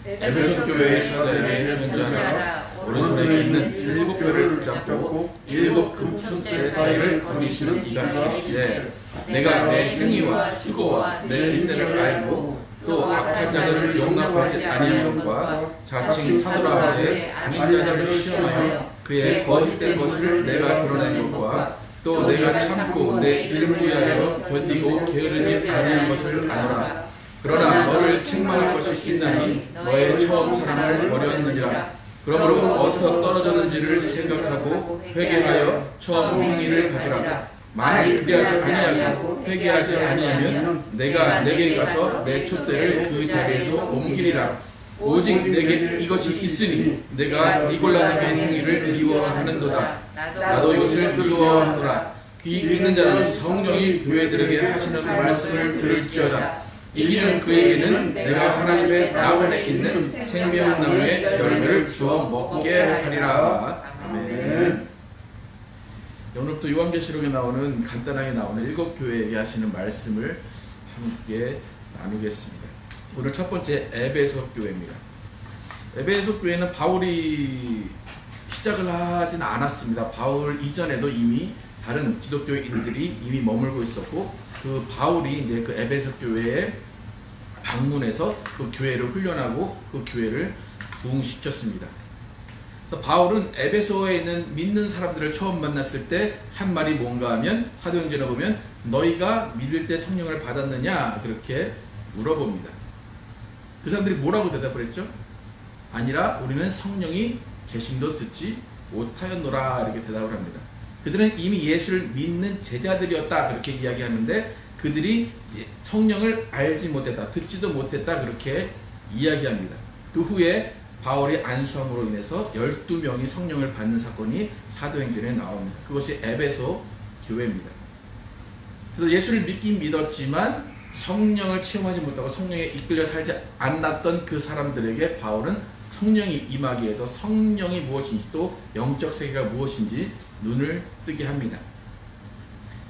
에베소 교회의 사자에게 편지하라. 오른손에 있는 7별을 붙잡고 7 금천대 사이를 거니시는 이가 이르시되 내가 내 행위와 수고와 내 빚들을 알고 또 악한 자들을 용납하지 아니한 것과 자칭 사도라 하되 아닌 자들을 시험하여 그의 거짓된 것을 내가 드러낸 것과 또 내가 참고 내 이름을 위하여 견디고 게으르지 아니한 것을 아노라. 그러나 너를 책망할 것이 있나니 너의 처음 사랑을 버렸느니라. 그러므로 어디서 떨어졌는지를 생각하고 회개하여 처음 행위를 가지라. 만일 그리하지 아니하고 회개하지 아니하면 내가 내게 가서 내 촛대를 그 자리에서 옮기리라. 오직 내게 이것이 있으니 내가 니골라당의 행위를 미워하는도다. 나도 이것을 미워하노라. 귀 있는 자는 성령이 교회들에게 하시는 말씀을 들을지어다. 이기는 그에게는 내가 하나님의 낙원에 있는 생명나무의 열매를 주어 먹게 하리라. 아멘. 오늘부터 요한계시록에 나오는 간단하게 나오는 7 교회에게 하시는 말씀을 함께 나누겠습니다. 오늘 첫 번째 에베소 교회입니다. 에베소 교회는 바울이 시작을 하진 않았습니다. 바울 이전에도 이미 다른 기독교인들이 이미 머물고 있었고, 그 바울이 이제 그 에베소 교회에 방문해서 그 교회를 훈련하고 그 교회를 부흥시켰습니다. 그래서 바울은 에베소에 있는 믿는 사람들을 처음 만났을 때 한 말이 뭔가 하면, 사도행전에 보면 너희가 믿을 때 성령을 받았느냐 그렇게 물어봅니다. 그 사람들이 뭐라고 대답을 했죠? 아니라 우리는 성령이 계심도 듣지 못하였노라 이렇게 대답을 합니다. 그들은 이미 예수를 믿는 제자들이었다 그렇게 이야기하는데, 그들이 성령을 알지 못했다, 듣지도 못했다 그렇게 이야기합니다. 그 후에 바울이 안수함으로 인해서 12명이 성령을 받는 사건이 사도행전에 나옵니다. 그것이 에베소 교회입니다. 그래서 예수를 믿긴 믿었지만 성령을 체험하지 못하고 성령에 이끌려 살지 않았던 그 사람들에게 바울은 성령이 임하기 위해서 성령이 무엇인지 또 영적 세계가 무엇인지 눈을 뜨게 합니다.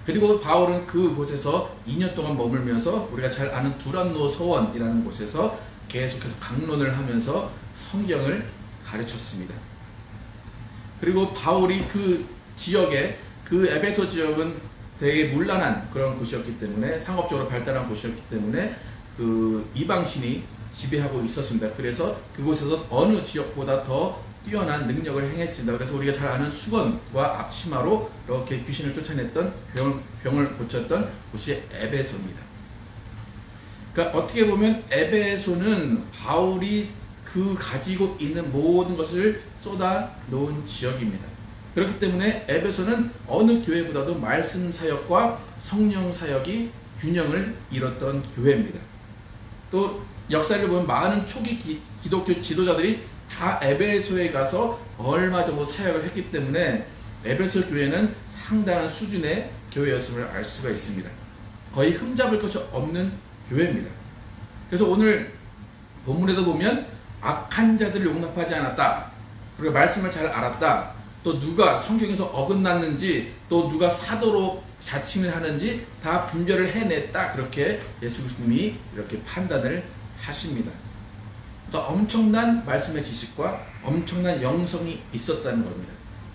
그리고 바울은 그곳에서 2년 동안 머물면서 우리가 잘 아는 두란노 서원이라는 곳에서 계속해서 강론을 하면서 성경을 가르쳤습니다. 그리고 바울이 그 지역에, 그 에베소 지역은 되게 문란한 그런 곳이었기 때문에, 상업적으로 발달한 곳이었기 때문에 그 이방신이 지배하고 있었습니다. 그래서 그곳에서 어느 지역보다 더 뛰어난 능력을 행했습니다. 그래서 우리가 잘 아는 수건과 앞치마로 이렇게 귀신을 쫓아냈던, 병을 고쳤던 곳이 에베소입니다. 그러니까 어떻게 보면 에베소는 바울이 그 가지고 있는 모든 것을 쏟아 놓은 지역입니다. 그렇기 때문에 에베소는 어느 교회보다도 말씀 사역과 성령 사역이 균형을 이뤘던 교회입니다. 또 역사를 보면 많은 초기 기독교 지도자들이 다 에베소에 가서 얼마 정도 사역을 했기 때문에 에베소 교회는 상당한 수준의 교회였음을 알 수가 있습니다. 거의 흠잡을 것이 없는 교회입니다. 그래서 오늘 본문에도 보면 악한 자들을 용납하지 않았다, 그리고 말씀을 잘 알았다, 또 누가 성경에서 어긋났는지, 또 누가 사도로 자칭을 하는지 다 분별을 해냈다, 그렇게 예수 그리스도님이 이렇게 판단을 하십니다. 그러니까 엄청난 말씀의 지식과 엄청난 영성이 있었다는 겁니다.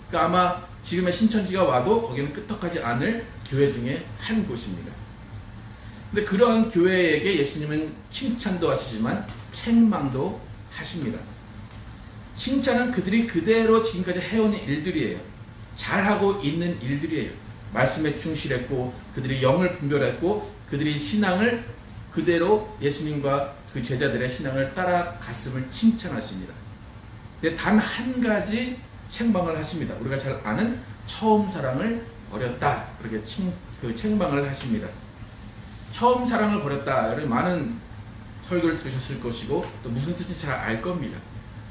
그러니까 아마 지금의 신천지가 와도 거기는 끄떡하지 않을 교회 중에 한 곳입니다. 근데 그러한 교회에게 예수님은 칭찬도 하시지만 책망도 하십니다. 칭찬은 그들이 그대로 지금까지 해온 일들이에요. 잘하고 있는 일들이에요. 말씀에 충실했고, 그들이 영을 분별했고, 그들이 신앙을 그대로 예수님과 그 제자들의 신앙을 따라갔음을 칭찬하십니다. 근데 단 한 가지 책망을 하십니다. 우리가 잘 아는 처음 사랑을 버렸다, 그렇게 책망을 하십니다. 처음 사랑을 버렸다, 여러분 많은 설교를 들으셨을 것이고 또 무슨 뜻인지 잘 알 겁니다.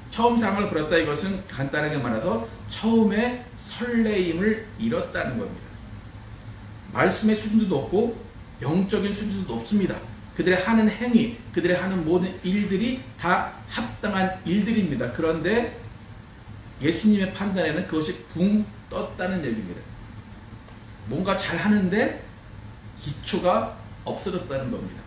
처음 사랑을 버렸다, 이것은 간단하게 말해서 처음에 설레임을 잃었다는 겁니다. 말씀의 수준도 높고 영적인 수준도 높습니다. 그들의 하는 행위, 그들의 하는 모든 일들이 다 합당한 일들입니다. 그런데 예수님의 판단에는 그것이 붕 떴다는 얘기입니다. 뭔가 잘 하는데 기초가 없어졌다는 겁니다.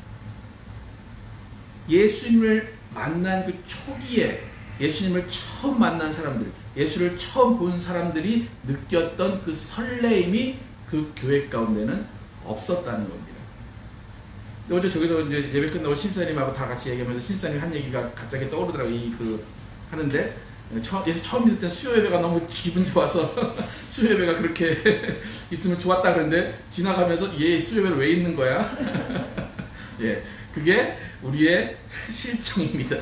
예수님을 만난 그 초기에 예수님을 처음 만난 사람들, 예수를 처음 본 사람들이 느꼈던 그 설레임이 그 교회 가운데는 없었다는 겁니다. 어제 저기서 이제 예배 끝나고 신사님하고 다 같이 얘기하면서 신사님 한 얘기가 갑자기 떠오르더라고요. 하는데 예수 처음 믿을 땐 수요 예배가 너무 기분 좋아서 수요 예배가 그렇게 있으면 좋았다 그러는데 지나가면서 얘 수요 예배는 왜 있는 거야? 예, 그게 우리의 실정입니다.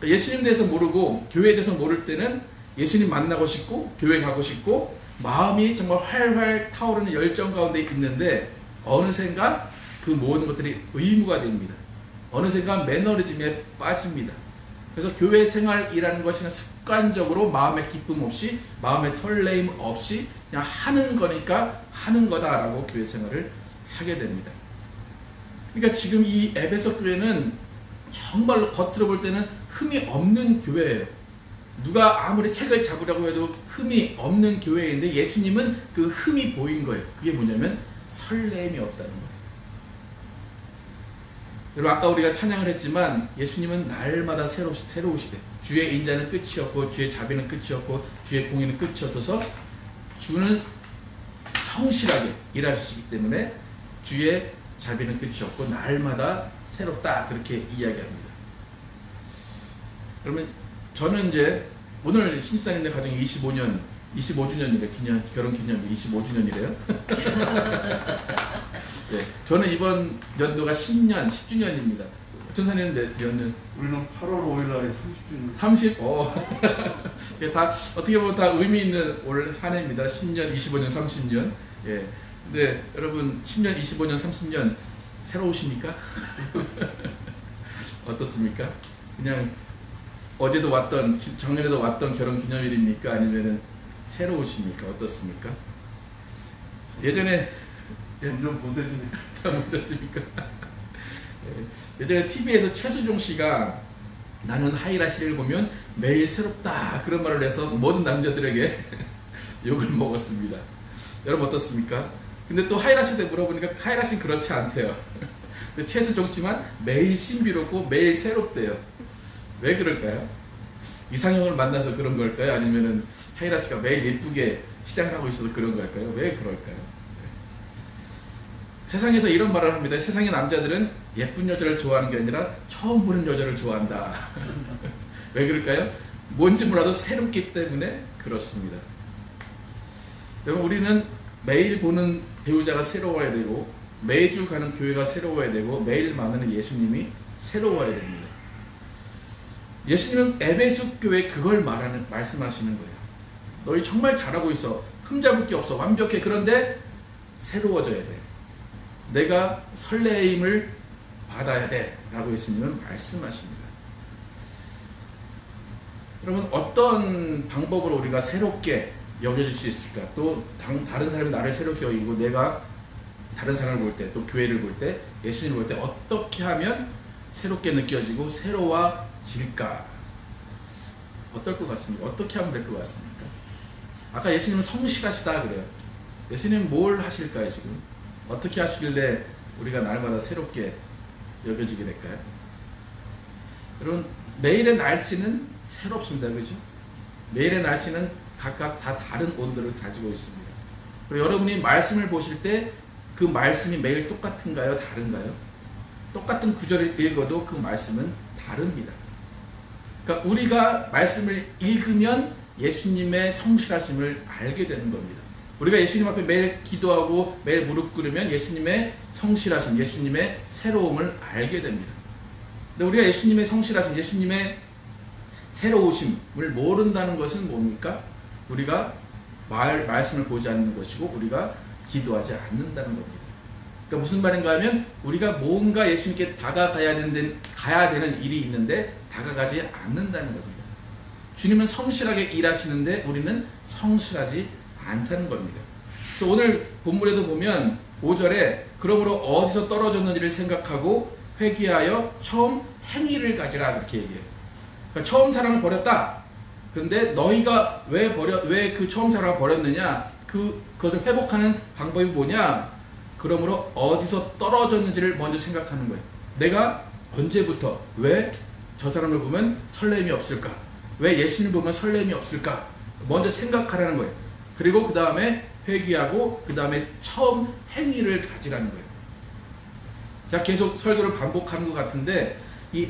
예수님 대해서 모르고 교회에 대해서 모를 때는 예수님 만나고 싶고 교회 가고 싶고 마음이 정말 활활 타오르는 열정 가운데 있는데 어느샌가 그 모든 것들이 의무가 됩니다. 어느샌가 매너리즘에 빠집니다. 그래서 교회 생활이라는 것이 습관적으로 마음의 기쁨 없이 마음의 설레임 없이 그냥 하는 거니까 하는 거다라고 교회 생활을 하게 됩니다. 그러니까 지금 이 에베소 교회는 정말로 겉으로 볼 때는 흠이 없는 교회예요. 누가 아무리 책을 잡으려고 해도 흠이 없는 교회인데 예수님은 그 흠이 보인 거예요. 그게 뭐냐면 설렘이 없다는 거예요. 여러분 아까 우리가 찬양을 했지만 예수님은 날마다 새로우시대. 주의 인자는 끝이 없고 주의 자비는 끝이 없고 주의 공의는 끝이 없어서 주는 성실하게 일하시기 때문에 주의 자비는 끝이 없고 날마다 새롭다 그렇게 이야기합니다. 그러면 저는 이제 오늘 신입사님네 가정이 25주년이래. 결혼 기념일 25주년이래요. 네, 저는 이번 연도가 10주년입니다. 전사님은 몇 년? 우리는 8월 5일 날에 30주년. 30? 다 어떻게 보면 다 의미 있는 올 한 해입니다. 10년, 25년, 30년. 예. 근데 여러분 10년, 25년, 30년 새로우십니까? 어떻습니까? 그냥 어제도 왔던, 작년에도 왔던 결혼 기념일입니까? 아니면은 새로우십니까? 어떻습니까? 예전에 점점 못해지네. 다 못했습니까? 예전에 TV에서 최수종 씨가 나는 하이라 씨를 보면 매일 새롭다 그런 말을 해서 모든 남자들에게 욕을 먹었습니다. 여러분 어떻습니까? 근데 또 하이라 씨한테 물어보니까 하이라 씨는 그렇지 않대요. 근데 최수종 씨만 매일 신비롭고 매일 새롭대요. 왜 그럴까요? 이상형을 만나서 그런 걸까요? 아니면은 하이라 씨가 매일 예쁘게 시장을 하고 있어서 그런 걸까요? 왜 그럴까요? 세상에서 이런 말을 합니다. 세상의 남자들은 예쁜 여자를 좋아하는 게 아니라 처음 보는 여자를 좋아한다. 왜 그럴까요? 뭔지 몰라도 새롭기 때문에 그렇습니다. 여러분 우리는 매일 보는 배우자가 새로워야 되고 매주 가는 교회가 새로워야 되고 매일 만나는 예수님이 새로워야 됩니다. 예수님은 에베소 교회에 그걸 말씀하시는 거예요. 너희 정말 잘하고 있어. 흠잡을 게 없어. 완벽해. 그런데 새로워져야 돼. 내가 설레임을 받아야 돼 라고 예수님은 말씀하십니다. 여러분 어떤 방법으로 우리가 새롭게 여겨질 수 있을까? 또 다른 사람이 나를 새롭게 여기고 내가 다른 사람을 볼 때 또 교회를 볼 때 예수님을 볼 때 어떻게 하면 새롭게 느껴지고 새로워질까? 어떨 것 같습니까? 어떻게 하면 될 것 같습니까? 아까 예수님은 성실하시다 그래요. 예수님은 뭘 하실까요 지금? 어떻게 하시길래 우리가 날마다 새롭게 여겨지게 될까요? 여러분 매일의 날씨는 새롭습니다. 그렇죠? 매일의 날씨는 각각 다 다른 온도를 가지고 있습니다. 그리고 여러분이 말씀을 보실 때 그 말씀이 매일 똑같은가요? 다른가요? 똑같은 구절을 읽어도 그 말씀은 다릅니다. 그러니까 우리가 말씀을 읽으면 예수님의 성실하심을 알게 되는 겁니다. 우리가 예수님 앞에 매일 기도하고 매일 무릎 꿇으면 예수님의 성실하심, 예수님의 새로움을 알게 됩니다. 근데 우리가 예수님의 성실하심, 예수님의 새로우심을 모른다는 것은 뭡니까? 우리가 말씀을 보지 않는 것이고 우리가 기도하지 않는다는 겁니다. 그러니까 무슨 말인가 하면 우리가 뭔가 예수님께 다가가야 되는 일이 있는데 다가가지 않는다는 겁니다. 주님은 성실하게 일하시는데 우리는 성실하지 않다는 겁니다. 그래서 오늘 본문에도 보면 5절에 그러므로 어디서 떨어졌는지를 생각하고 회개하여 처음 행위를 가지라 그렇게 얘기해요. 그러니까 처음 사랑을 버렸다. 그런데 너희가 왜 그 처음 사랑을 버렸느냐? 그것을 회복하는 방법이 뭐냐? 그러므로 어디서 떨어졌는지를 먼저 생각하는 거예요. 내가 언제부터? 왜 저 사람을 보면 설렘이 없을까? 왜 예수님을 보면 설렘이 없을까? 먼저 생각하라는 거예요. 그리고 그 다음에 회개하고 그 다음에 처음 행위를 가지라는 거예요. 자, 계속 설교를 반복하는 것 같은데 이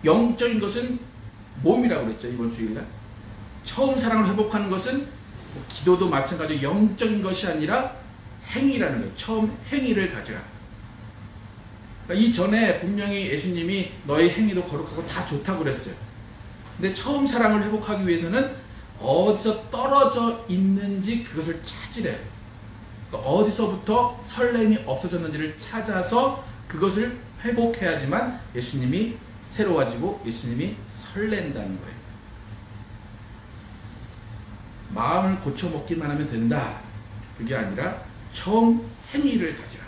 영적인 것은 몸이라고 그랬죠, 이번 주일날. 처음 사랑을 회복하는 것은 기도도 마찬가지로 영적인 것이 아니라 행위라는 거예요. 처음 행위를 가지라. 그러니까 이전에 분명히 예수님이 너의 행위도 거룩하고 다 좋다고 그랬어요. 근데 처음 사랑을 회복하기 위해서는 어디서 떨어져 있는지 그것을 찾으래요. 어디서부터 설렘이 없어졌는지를 찾아서 그것을 회복해야지만 예수님이 새로워지고 예수님이 설렌다는 거예요. 마음을 고쳐먹기만 하면 된다. 그게 아니라 처음 행위를 가지라.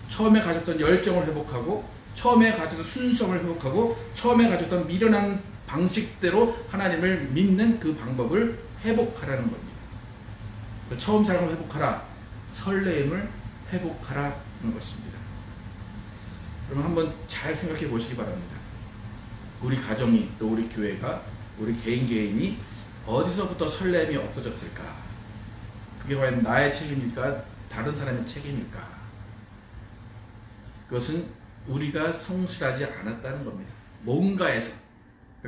처음에 가졌던 열정을 회복하고 처음에 가졌던 순수성을 회복하고 처음에 가졌던 미련한 방식대로 하나님을 믿는 그 방법을 회복하라는 겁니다. 처음 사랑을 회복하라. 설레임을 회복하라는 것입니다. 그럼 한번 잘 생각해 보시기 바랍니다. 우리 가정이 또 우리 교회가 우리 개인이 어디서부터 설렘이 없어졌을까? 그게 과연 나의 책임일까? 다른 사람의 책임일까? 그것은 우리가 성실하지 않았다는 겁니다. 뭔가에서.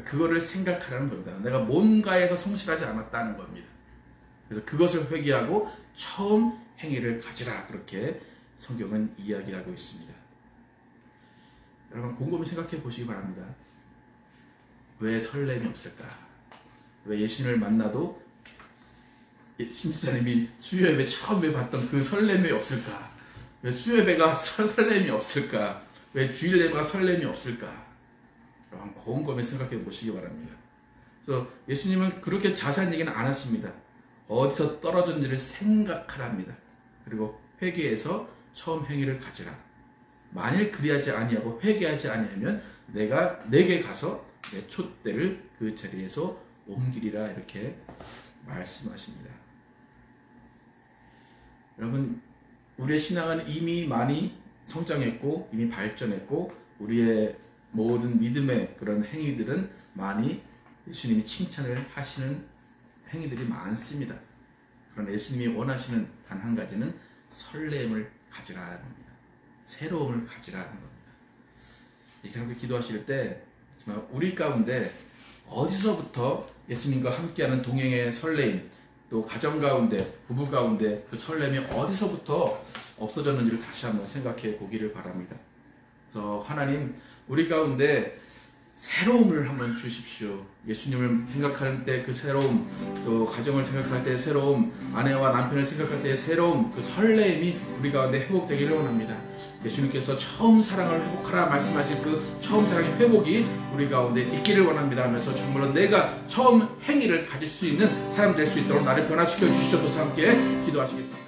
그거를 생각하라는 겁니다. 내가 뭔가에서 성실하지 않았다는 겁니다. 그래서 그것을 회개하고 처음 행위를 가지라. 그렇게 성경은 이야기하고 있습니다. 여러분 곰곰이 생각해 보시기 바랍니다. 왜 설렘이 없을까? 왜 예수님을 만나도 신지사님이 수요예배 처음에 봤던 그 설렘이 없을까? 왜 수요예배가 설렘이 없을까? 왜 주일 예배가 설렘이 없을까? 여러분 곰곰이 생각해 보시기 바랍니다. 그래서 예수님은 그렇게 자세한 얘기는 안 하십니다. 어디서 떨어졌는지를 생각하랍니다. 그리고 회개해서 처음 행위를 가지라. 만일 그리하지 아니하고 회개하지 아니하면 내가 내게 가서 내 촛대를 그 자리에서 옮기리라. 이렇게 말씀하십니다. 여러분 우리의 신앙은 이미 많이 성장했고 이미 발전했고 우리의 모든 믿음의 그런 행위들은 많이 예수님이 칭찬을 하시는 행위들이 많습니다. 그러나 예수님이 원하시는 단 한 가지는 설렘을 가지라는 겁니다. 새로움을 가지라는 겁니다. 이렇게 기도하실 때 정말 우리 가운데 어디서부터 예수님과 함께하는 동행의 설렘, 또 가정 가운데, 부부 가운데 그 설렘이 어디서부터 없어졌는지를 다시 한번 생각해 보기를 바랍니다. 그래서 하나님 우리 가운데 새로움을 한번 주십시오. 예수님을 생각할 때 그 새로움, 또 가정을 생각할 때 새로움, 아내와 남편을 생각할 때의 새로움, 그 설렘이 우리 가운데 회복되기를 원합니다. 예수님께서 처음 사랑을 회복하라 말씀하신 그 처음 사랑의 회복이 우리 가운데 있기를 원합니다 하면서 정말로 내가 처음 행위를 가질 수 있는 사람 될 수 있도록 나를 변화시켜 주시옵소서. 함께 기도하시겠습니다.